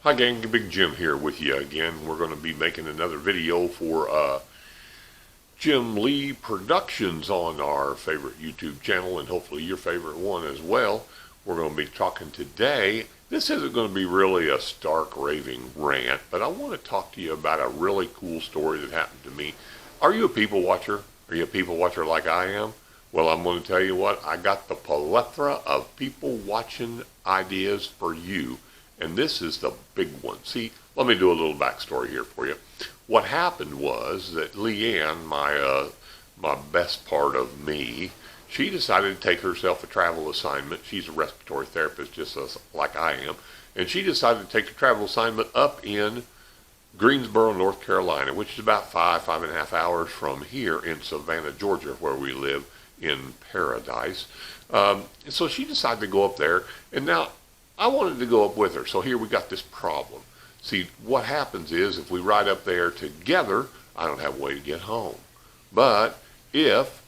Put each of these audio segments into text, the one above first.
Hi gang, Big Jim here with you again. We're going to be making another video for Jim Lee Productions on our favorite YouTube channel and hopefully your favorite one as well. We're going to be talking today. This isn't going to be really a stark raving rant, but I want to talk to you about a really cool story that happened to me. Are you a people watcher? Are you a people watcher like I am? Well, I'm going to tell you what, I got the plethora of people watching ideas for you. And this is the big one. See, let me do a little backstory here for you. What happened was that Leanne, my best part of me, she decided to take herself a travel assignment. She's a respiratory therapist just like I am. And she decided to take a travel assignment up in Greensboro, North Carolina, which is about 5.5 hours from here in Savannah, Georgia, where we live in paradise. So she decided to go up there. And now, I wanted to go up with her, so here we got this problem. See, what happens is if we ride up there together, I don't have a way to get home. But if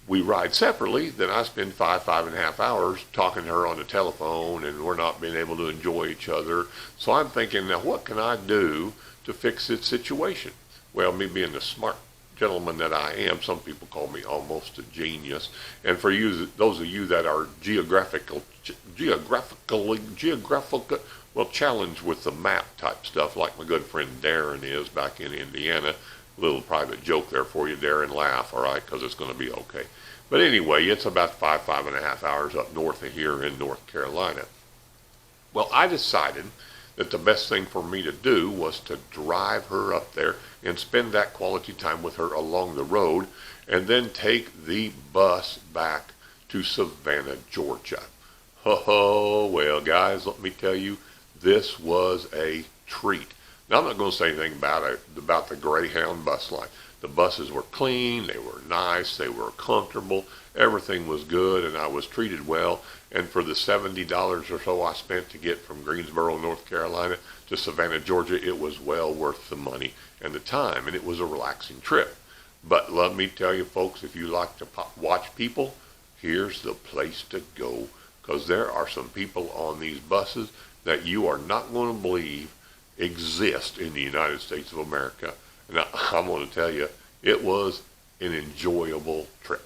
we ride separately, then I spend 5.5 hours talking to her on the telephone, and we're not being able to enjoy each other. So I'm thinking, now what can I do to fix this situation? Well, me being the smart gentleman that I am, some people call me almost a genius. And for you, those of you that are geographically well challenged with the map type stuff, like my good friend Darren is back in Indiana. A little private joke there for you, Darren. Laugh, all right, because it's going to be okay. But anyway, it's about 5.5 hours up north of here in North Carolina. Well, I decided that the best thing for me to do was to drive her up there and spend that quality time with her along the road and then take the bus back to Savannah, Georgia. Oh, well, guys, let me tell you, this was a treat. Now, I'm not going to say anything about the Greyhound bus line. The buses were clean, they were nice, they were comfortable, everything was good, and I was treated well. And for the $70 or so I spent to get from Greensboro, North Carolina to Savannah, Georgia, it was well worth the money and the time, and it was a relaxing trip. But let me tell you, folks, if you like to watch people, here's the place to go, because there are some people on these buses that you are not going to believe exist in the United States of America. And I'm going to tell you, it was an enjoyable trip.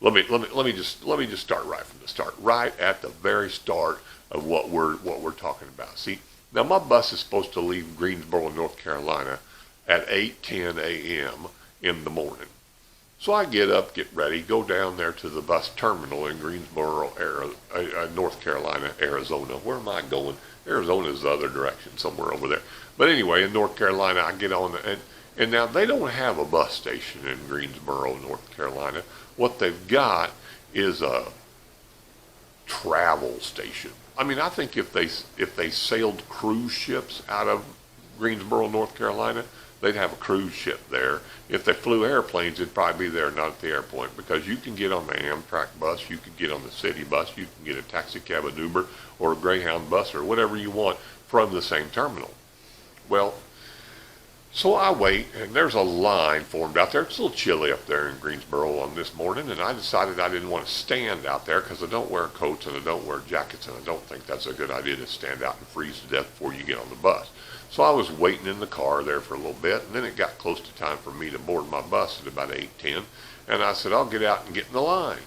Let me just start right from the start, right at the very start of what we're talking about. See, now my bus is supposed to leave Greensboro, North Carolina, at 8:10 a.m. in the morning. So I get up, get ready, go down there to the bus terminal in Greensboro, North Carolina, Arizona. Where am I going? Arizona is the other direction, somewhere over there. But anyway, in North Carolina, I get on and now they don't have a bus station in Greensboro, North Carolina. What they've got is a travel station. I mean, I think if they sailed cruise ships out of Greensboro, North Carolina, they'd have a cruise ship there. If they flew airplanes, it'd probably be there, not at the airport, because you can get on the Amtrak bus, you can get on the city bus, you can get a taxi cab, an Uber, or a Greyhound bus, or whatever you want from the same terminal. Well, so I wait, and there's a line formed out there. It's a little chilly up there in Greensboro on this morning, and I decided I didn't want to stand out there because I don't wear coats and I don't wear jackets, and I don't think that's a good idea to stand out and freeze to death before you get on the bus. So I was waiting in the car there for a little bit, and then it got close to time for me to board my bus at about 8:10, and I said, I'll get out and get in the line.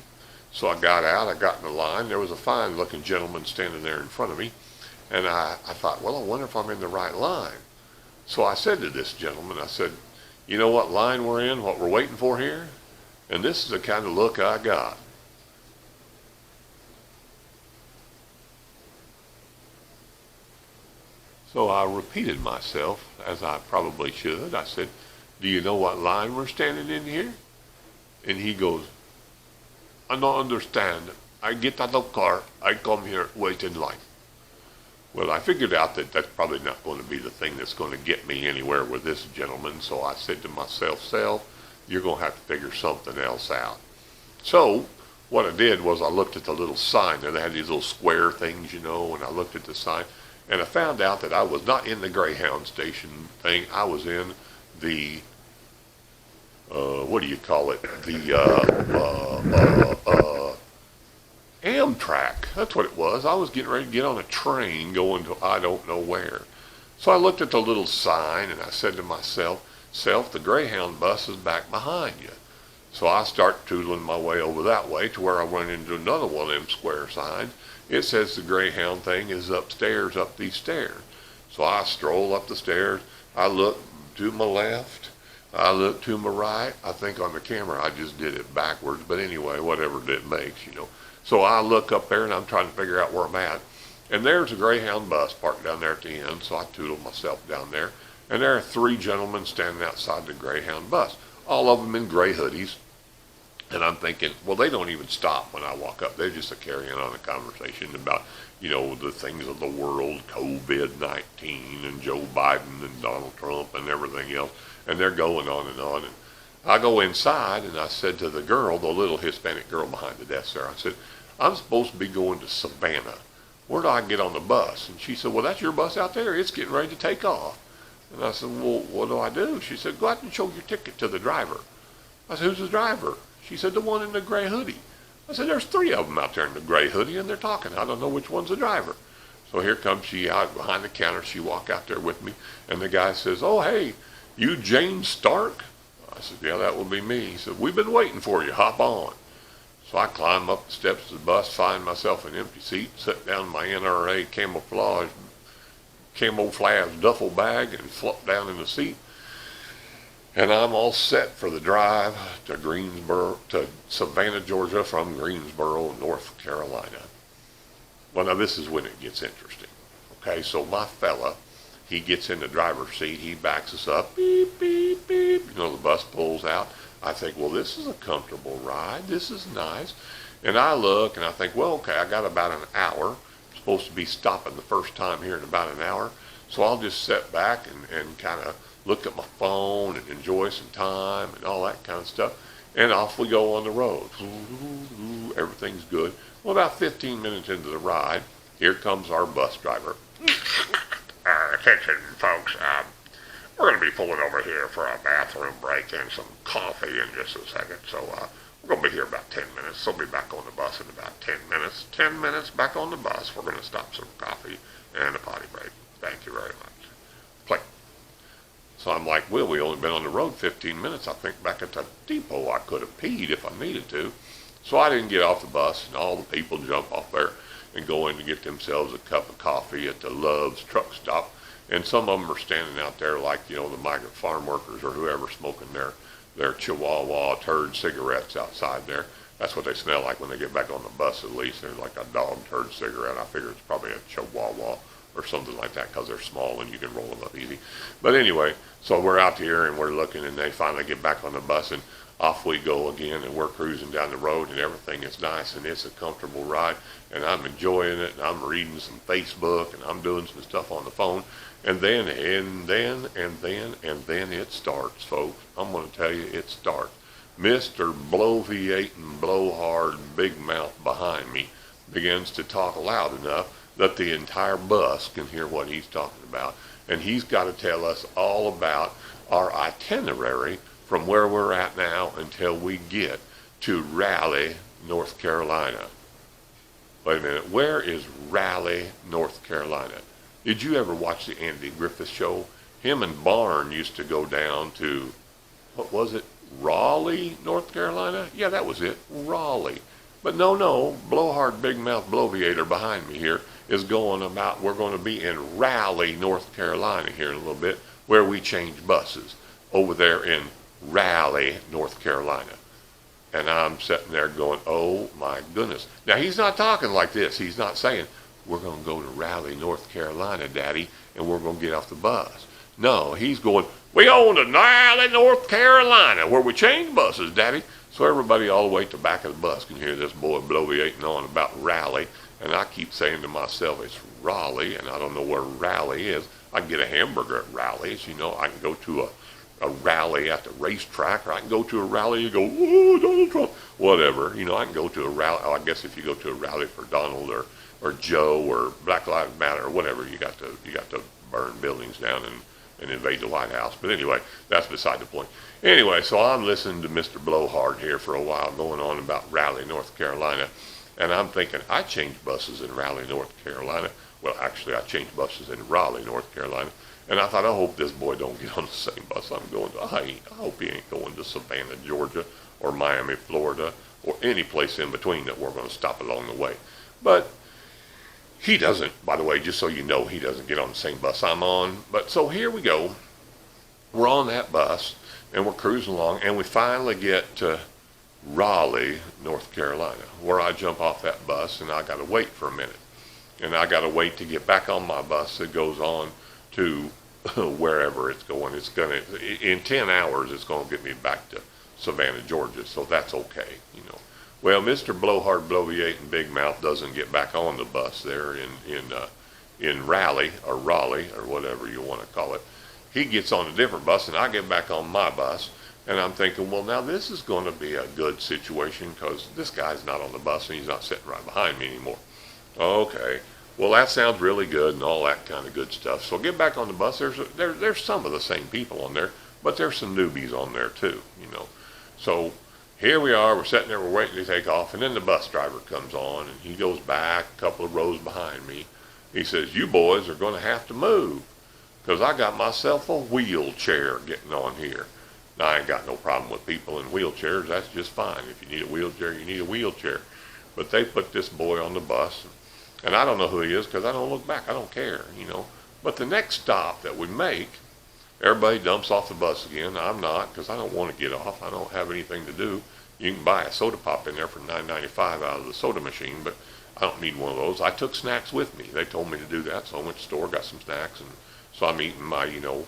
So I got out, I got in the line. There was a fine-looking gentleman standing there in front of me, and I thought, well, I wonder if I'm in the right line. So I said to this gentleman, I said, you know what line we're in, what we're waiting for here? And this is the kind of look I got. So I repeated myself, as I probably should. I said, do you know what line we're standing in here? And he goes, I don't understand. I get out of the car, I come here, wait in line. Well, I figured out that that's probably not going to be the thing that's going to get me anywhere with this gentleman. So I said to myself, you're going to have to figure something else out. So what I did was I looked at the little sign there. They had these little square things, you know, and I looked at the sign. And I found out that I was not in the Greyhound station thing. I was in the, what do you call it? The track. That's what it was. I was getting ready to get on a train going to I don't know where. So I looked at the little sign and I said to myself, the Greyhound bus is back behind you. So I start tootling my way over that way to where I run into another one of them square signs. It says the Greyhound thing is upstairs, up these stairs. So I stroll up the stairs. I look to my left. I look to my right. I think on the camera I just did it backwards. But anyway, whatever it makes, you know. So I look up there and I'm trying to figure out where I'm at. And there's a Greyhound bus parked down there at the end. So I tootle myself down there. And there are 3 gentlemen standing outside the Greyhound bus. All of them in gray hoodies. And I'm thinking, well, they don't even stop when I walk up. They're just carrying on a conversation about, you know, the things of the world, COVID-19 and Joe Biden and Donald Trump and everything else. And they're going on and on. And I go inside and I said to the girl, the little Hispanic girl behind the desk there, I said, I'm supposed to be going to Savannah. Where do I get on the bus? And she said, well, that's your bus out there. It's getting ready to take off. And I said, well, what do I do? She said, go out and show your ticket to the driver. I said, who's the driver? She said, the one in the gray hoodie. I said, there's 3 of them out there in the gray hoodie, and they're talking. I don't know which one's the driver. So here comes she out behind the counter. She walked out there with me, and the guy says, oh, hey, you James Stark? I said, yeah, that will be me. He said, we've been waiting for you. Hop on. So I climb up the steps of the bus, find myself an empty seat, sit down in my NRA camouflage duffel bag, and flop down in the seat. And I'm all set for the drive to Savannah, Georgia from Greensboro, North Carolina. Well, now this is when it gets interesting. Okay, so my fella, he gets in the driver's seat, he backs us up, beep, beep, beep. You know, the bus pulls out. I think, well, this is a comfortable ride. This is nice. And I look and I think, well, okay, I got about an hour. I'm supposed to be stopping the first time here in about an hour. So I'll just sit back and kind of look at my phone and enjoy some time and all that kind of stuff. And off we go on the road. Everything's good. Well, about 15 minutes into the ride, here comes our bus driver. Attention, folks. We're going to be pulling over here for a bathroom break and some coffee in just a second. So we're going to be here about 10 minutes. So we'll be back on the bus in about 10 minutes. 10 minutes back on the bus. We're going to stop some coffee and a potty break. Thank you very much. Play. So I'm like, well, we only been on the road 15 minutes. I think back at the depot I could have peed if I needed to. So I didn't get off the bus, and all the people jump off there and go in to get themselves a cup of coffee at the Love's truck stop. And some of them are standing out there like, you know, the migrant farm workers or whoever smoking their Chihuahua turd cigarettes outside there. That's what they smell like when they get back on the bus, at least. They're like a dog turd cigarette. I figure it's probably a Chihuahua or something like that because they're small and you can roll them up easy. But anyway, so we're out here and we're looking, and they finally get back on the bus and off we go again, and we're cruising down the road and everything is nice and it's a comfortable ride and I'm enjoying it and I'm reading some Facebook and I'm doing some stuff on the phone. And then it starts, folks. I'm going to tell you, it starts. Mr. Bloviate and Blowhard Big Mouth behind me begins to talk loud enough that the entire bus can hear what he's talking about. And he's got to tell us all about our itinerary from where we're at now until we get to Raleigh, North Carolina. Wait a minute, where is Raleigh, North Carolina? Did you ever watch the Andy Griffith Show? Him and Barn used to go down to, what was it, Raleigh, North Carolina? Yeah, that was it, Raleigh. But no, Blowhard Big Mouth Bloviator behind me here is going about, we're going to be in Raleigh, North Carolina here in a little bit, where we change buses over there in Raleigh, North Carolina. And I'm sitting there going, oh my goodness. Now he's not talking like this. He's not saying, we're going to go to Raleigh, North Carolina, Daddy, and we're going to get off the bus. No, he's going, we going to Raleigh, North Carolina, where we change buses, Daddy. So everybody all the way to the back of the bus can hear this boy bloviating on about Raleigh. And I keep saying to myself, it's Raleigh, and I don't know where Raleigh is. I can get a hamburger at Raleigh's, you know. I can go to a rally at the racetrack, or I can go to a rally and go, oh, Donald Trump, whatever. You know, I can go to a rally. I guess if you go to a rally for Donald or Joe or Black Lives Matter or whatever, you got to burn buildings down and invade the White House. But anyway, that's beside the point. Anyway, so I'm listening to Mr. Blowhard here for a while, going on about Raleigh, North Carolina. And I'm thinking, I changed buses in Raleigh, North Carolina. Well, actually, I changed buses in Raleigh, North Carolina. And I thought, I hope this boy don't get on the same bus I'm going to. I hope he ain't going to Savannah, Georgia, or Miami, Florida, or any place in between that we're going to stop along the way. But he doesn't, by the way, just so you know, he doesn't get on the same bus I'm on. But so here we go. We're on that bus, and we're cruising along, and we finally get to Raleigh, North Carolina, where I jump off that bus, and I got to wait for a minute. And I got to wait to get back on my bus that goes on to wherever it's going. It's going to, in 10 hours, it's going to get me back to Savannah, Georgia, so that's okay, you know. Well, Mr. Blowhard, Bloviate, Big Mouth doesn't get back on the bus there in Raleigh, or whatever you want to call it. He gets on a different bus, and I get back on my bus, and I'm thinking, well, now this is going to be a good situation because this guy's not on the bus, and he's not sitting right behind me anymore. Okay, well, that sounds really good and all that kind of good stuff. So get back on the bus. There's some of the same people on there, but there's some newbies on there too, you know. So here we are. We're sitting there. We're waiting to take off, and then the bus driver comes on, and he goes back a couple of rows behind me. He says, "You boys are going to have to move because I got myself a wheelchair getting on here." Now, I ain't got no problem with people in wheelchairs. That's just fine. If you need a wheelchair, you need a wheelchair. But they put this boy on the bus, and I don't know who he is because I don't look back. I don't care, you know. But the next stop that we make, everybody dumps off the bus again. I'm not, because I don't want to get off. I don't have anything to do. You can buy a soda pop in there for $9.95 out of the soda machine, but I don't need one of those. I took snacks with me. They told me to do that, so I went to the store, got some snacks, and so I'm eating my, you know,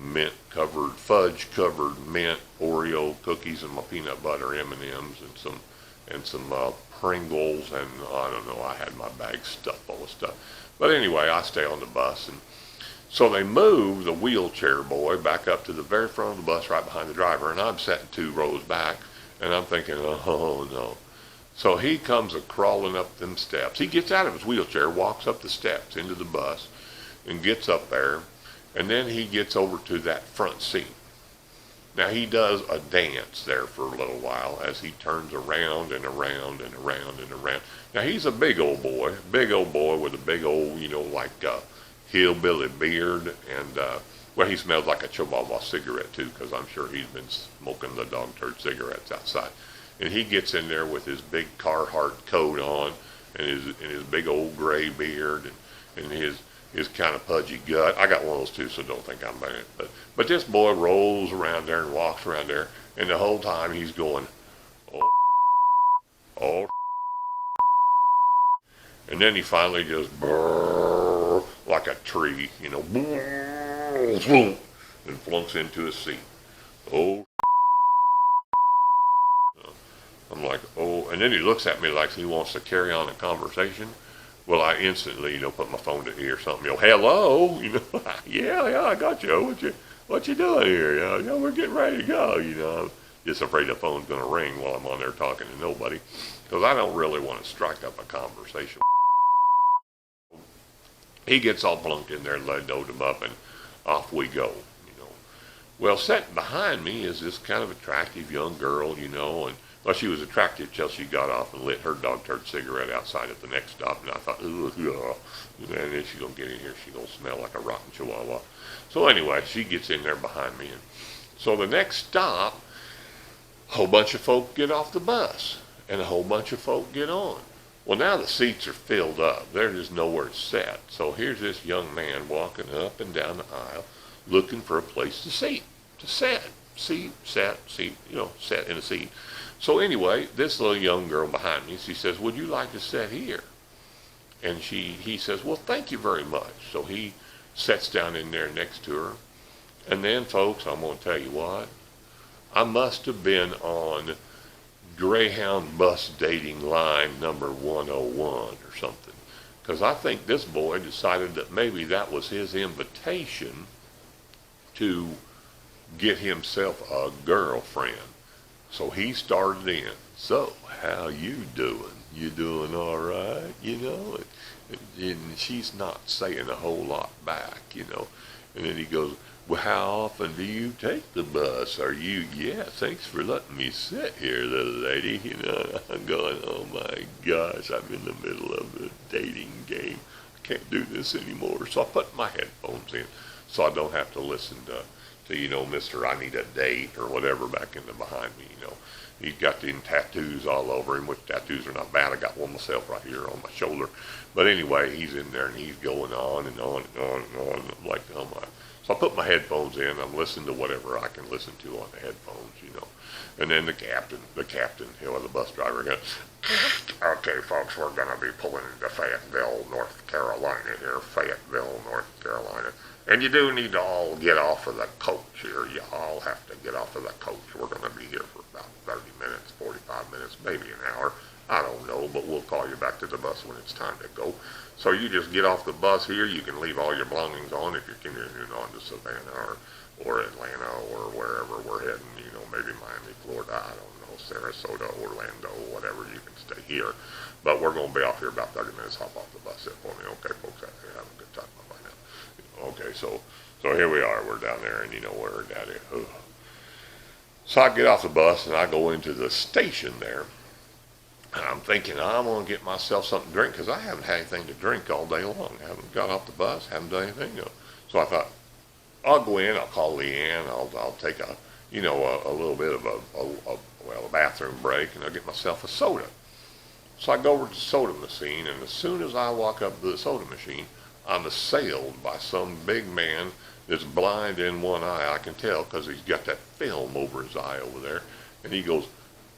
mint-covered, fudge-covered mint Oreo cookies and my peanut butter M&Ms and some Pringles, and I don't know, I had my bag stuffed full of stuff. But anyway, I stay on the bus, and so they move the wheelchair boy back up to the very front of the bus right behind the driver, and I'm sitting 2 rows back, and I'm thinking, oh no. So he comes crawling up them steps. He gets out of his wheelchair, walks up the steps into the bus, and gets up there, and then he gets over to that front seat. Now he does a dance there for a little while as he turns around and around and around and around. Now he's a big old boy with a big old, you know, like hillbilly beard, and well, he smells like a Chihuahua cigarette too, because I'm sure he's been smoking the dog turd cigarettes outside. And he gets in there with his big Carhartt coat on, and his big old gray beard, and his kind of pudgy gut. I got one of those too, so don't think I'm bad. But this boy rolls around there and walks around there, and the whole time he's going, oh, and then he finally just brrr, like a tree, you know, brrr, and flunks into his seat. Oh, I'm like, oh, and then he looks at me like he wants to carry on a conversation. Well, I instantly, you know, put my phone to ear something, you know, hello, you know, yeah, I got you. What you doing here? Yeah, we're getting ready to go, you know. I'm just afraid the phone's going to ring while I'm on there talking to nobody, because I don't really want to strike up a conversation. He gets all plunked in there, load him up, and off we go, you know. Well, sitting behind me is this kind of attractive young girl, you know, and well, she was attractive till she got off and lit her dog turd cigarette outside at the next stop, and I thought, ugh, and then she's going to get in here, she's going to smell like a rotten Chihuahua. So anyway, she gets in there behind me, and so the next stop, a whole bunch of folk get off the bus, and a whole bunch of folk get on. Well, now the seats are filled up. There's just nowhere to sit. So here's this young man walking up and down the aisle, looking for a place to sit, you know, sit in a seat. So anyway, this little young girl behind me, she says, would you like to sit here? And he says, well, thank you very much. So he sits down in there next to her. And then, folks, I'm going to tell you what. I must have been on Greyhound bus dating line number 101 or something. Because I think this boy decided that maybe that was his invitation to get himself a girlfriend. So he started in. So, how you doing? You doing all right? You know? And she's not saying a whole lot back, And then he goes, well, how often do you take the bus? Are you, yeah, thanks for letting me sit here, little lady. I'm going, oh my gosh, I'm in the middle of the dating game. I can't do this anymore. So I put my headphones in so I don't have to listen to Mr. I Need a Date or whatever back in the behind me, He's got them tattoos all over him, which tattoos are not bad. I got one myself right here on my shoulder. But anyway, he's in there and he's going on and on and on and on. I'm like, oh my. So I put my headphones in. I'm listening to whatever I can listen to on the headphones, And then the captain, the bus driver goes, okay, folks, we're going to be pulling into Fayetteville, North Carolina here. Fayetteville, North Carolina. And you do need to all get off of the coach here. You all have to get off of the coach. We're going to be here for about 30 minutes, 45 minutes, maybe an hour. I don't know, but we'll call you back to the bus when it's time to go. So you just get off the bus here. You can leave all your belongings on if you're continuing on to Savannah or Atlanta or wherever we're heading, maybe Miami, Florida, I don't know, Sarasota, Orlando, whatever. You can stay here. But we're going to be off here about 30 minutes. Hop off the bus there for me. Okay, folks, have a good time. Bye now. Okay, so here we are. We're down there, and we're down here. Ugh. So I get off the bus, and I go into the station there. And I'm thinking, I'm going to get myself something to drink because I haven't had anything to drink all day long. I haven't got off the bus, haven't done anything. So I thought, I'll go in, I'll call Leanne, I'll take a little bit of a bathroom break, and I'll get myself a soda. So I go over to the soda machine, and as soon as I walk up to the soda machine, I'm assailed by some big man that's blind in one eye. I can tell because he's got that film over his eye over there. And he goes,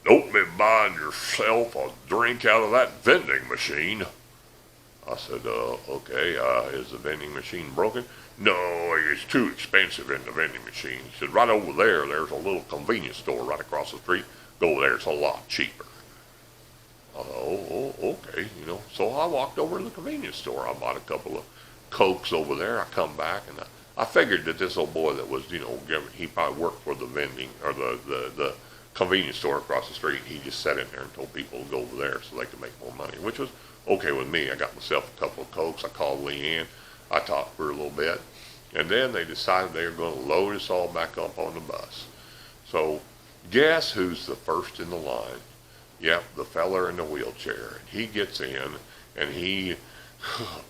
don't be buying yourself a drink out of that vending machine. I said, okay, is the vending machine broken? No, it's too expensive in the vending machine. He said, right over there's a little convenience store right across the street. Go there, it's a lot cheaper. I thought, oh, okay, So I walked over to the convenience store. I bought a couple of Cokes over there. I come back, and I figured that this old boy that was, he probably worked for the vending, or the convenience store across the street. He just sat in there and told people to go over there so they could make more money, which was okay with me. I got myself a couple of Cokes. I called Leanne. I talked to her a little bit. And then they decided they were going to load us all back up on the bus. So guess who's the first in the line? Yep, the feller in the wheelchair. And he gets in, and he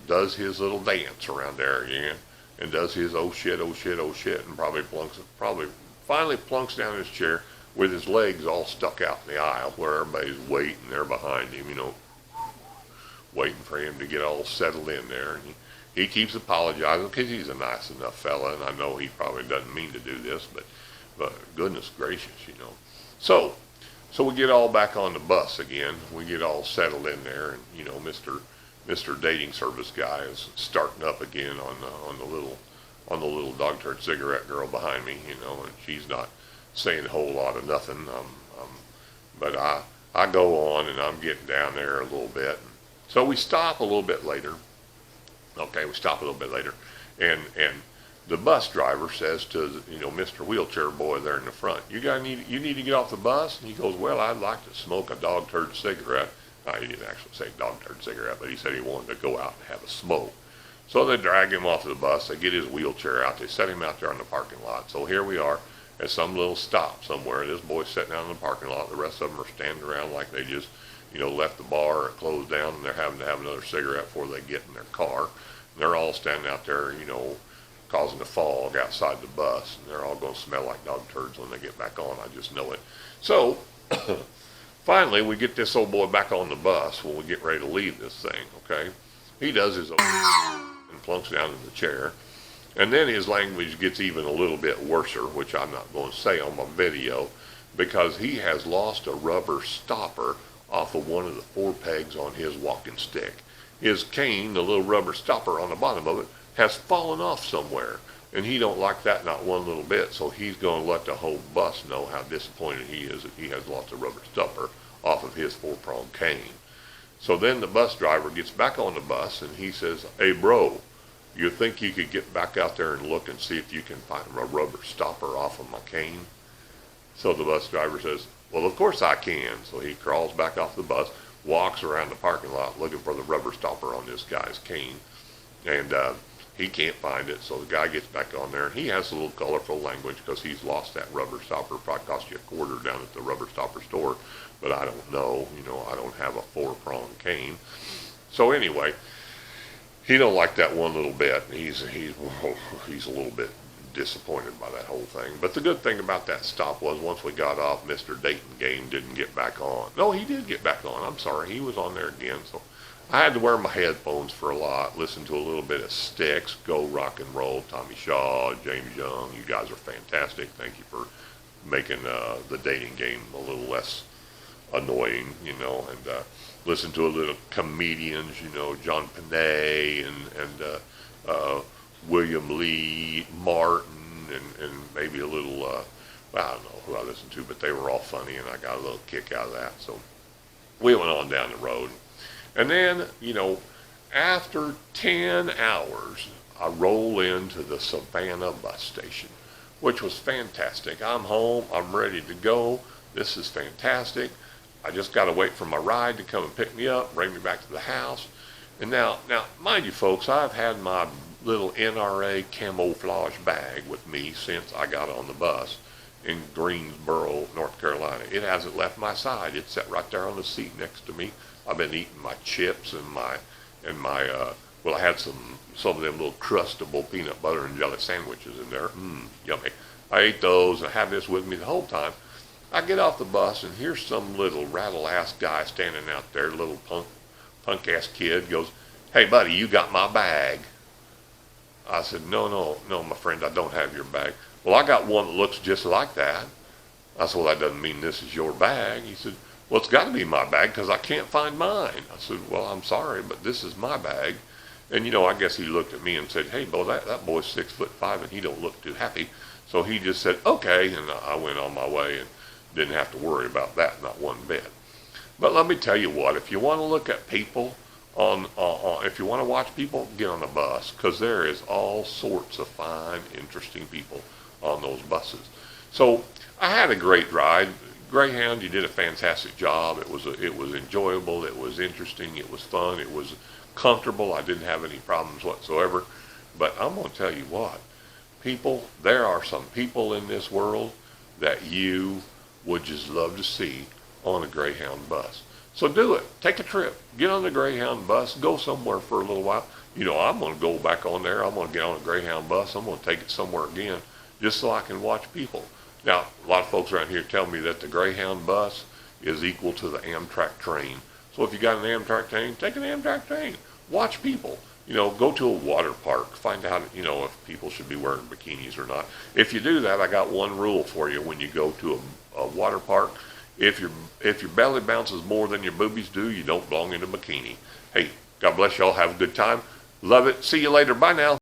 does his little dance around there again, and does his oh shit, oh shit, oh shit, and probably finally plunks down his chair with his legs all stuck out in the aisle where everybody's waiting there behind him, waiting for him to get all settled in there. And he keeps apologizing because he's a nice enough fella, and I know he probably doesn't mean to do this, but goodness gracious, So we get all back on the bus again. We get all settled in there, and Mr. Dating Service guy is starting up again on the little dog turd cigarette girl behind me, and she's not saying a whole lot of nothing. But I go on, and I'm getting down there a little bit. So we stop a little bit later. Okay, we stop a little bit later, and the bus driver says to Mr. Wheelchair Boy there in the front, you need to get off the bus. And he goes, well, I'd like to smoke a dog turd cigarette. He didn't actually say dog turd cigarette, but he said he wanted to go out and have a smoke. So they drag him off the bus. They get his wheelchair out. They set him out there on the parking lot. So here we are at some little stop somewhere. This boy's sitting down in the parking lot. The rest of them are standing around like they just left the bar or closed down, and they're having to have another cigarette before they get in their car. And they're all standing out there, causing a fog outside the bus, and they're all going to smell like dog turds when they get back on. I just know it. So finally, we get this old boy back on the bus when we get ready to leave this thing, okay? He does his own and plunks down in the chair. And then his language gets even a little bit worser, which I'm not going to say on my video, because he has lost a rubber stopper off of one of the 4 pegs on his walking stick. His cane, the little rubber stopper on the bottom of it, has fallen off somewhere. And he don't like that not one little bit, so he's going to let the whole bus know how disappointed he is that he has lost a rubber stopper off of his 4-pronged cane. So then the bus driver gets back on the bus, and he says, hey, bro, you think you could get back out there and look and see if you can find a rubber stopper off of my cane? So the bus driver says, well, of course I can. So he crawls back off the bus, walks around the parking lot looking for the rubber stopper on this guy's cane, and he can't find it. So the guy gets back on there, and he has a little colorful language because he's lost that rubber stopper. Probably cost you $1 down at the rubber stopper store, but I don't know. I don't have a 4-prong cane. So anyway, he don't like that one little bit. He's a little bit disappointed by that whole thing. But the good thing about that stop was once we got off, Mr. Dayton Game didn't get back on. No, he did get back on. I'm sorry, he was on there again. So I had to wear my headphones for a lot, listen to a little bit of Styx, Go Rock and Roll, Tommy Shaw, James Young. You guys are fantastic. Thank you for making the dating game a little less annoying, and listen to a little comedians, John Panay and William Lee Martin, and maybe a little, I don't know who I listened to, but they were all funny, and I got a little kick out of that. So we went on down the road. And then, after 10 hours, I roll into the Savannah bus station, which was fantastic. I'm home. I'm ready to go. This is fantastic. I just got to wait for my ride to come and pick me up, bring me back to the house. And now, mind you folks, I've had my little NRA camouflage bag with me since I got on the bus in Greensboro, North Carolina. It hasn't left my side. It's sat right there on the seat next to me. I've been eating my chips and my well, I had some of them little crustable peanut butter and jelly sandwiches in there. Yummy. I ate those and I had this with me the whole time. I get off the bus and here's some little rattle-ass guy standing out there, little punk-ass kid, goes, "Hey, buddy, you got my bag." I said, no, my friend, I don't have your bag. "Well, I got one that looks just like that." I said, "Well, that doesn't mean this is your bag." He said, "Well, it's got to be my bag because I can't find mine." I said, "Well, I'm sorry, but this is my bag." And, I guess he looked at me and said, "Hey, Bo, that boy's 6'5" and he don't look too happy." So he just said, "Okay," and I went on my way and didn't have to worry about that, not one bit. But let me tell you what, if you want to look at people if you want to watch people, get on a bus, because there is all sorts of fine, interesting people on those buses. So I had a great ride. Greyhound, you did a fantastic job. It was enjoyable. It was interesting. It was fun. It was comfortable. I didn't have any problems whatsoever. But I'm going to tell you what, people, there are some people in this world that you would just love to see on a Greyhound bus. So do it. Take a trip. Get on the Greyhound bus. Go somewhere for a little while. I'm going to go back on there. I'm going to get on a Greyhound bus. I'm going to take it somewhere again just so I can watch people. Now, a lot of folks around here tell me that the Greyhound bus is equal to the Amtrak train. So if you got an Amtrak train, take an Amtrak train. Watch people. Go to a water park. Find out, if people should be wearing bikinis or not. If you do that, I got one rule for you when you go to a water park. If your belly bounces more than your boobies do, you don't belong in a bikini. Hey, God bless y'all. Have a good time. Love it. See you later. Bye now.